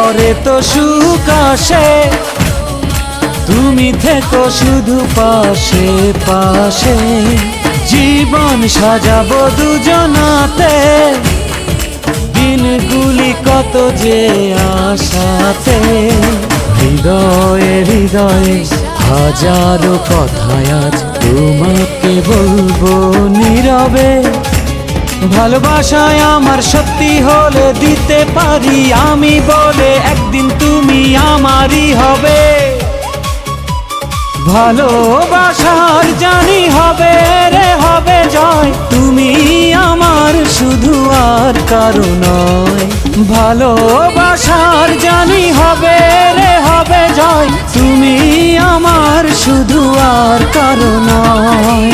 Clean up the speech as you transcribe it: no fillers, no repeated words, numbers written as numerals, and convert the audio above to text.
পরে তো সুখ আসে, তুমি থেকো শুধু পাশে পাশে। জীবন সাজাবো দুজনাতে, দিনগুলি কত যে আশাতে। হৃদয়ে হৃদয়ে হাজারো কথায় আজ তোমাকে বলবো নীরবে। ভালোবাসায় আমার সত্যি হলে দিতে পারি আমি বলে, একদিন তুমি আমারই হবে। ভালোবাসার জানি হবে রে হবে জয়, তুমি আমার শুধু আর কারো নয়। ভালোবাসার জানি হবে রে হবে জয়, তুমি আমার শুধু আর কারো নয়।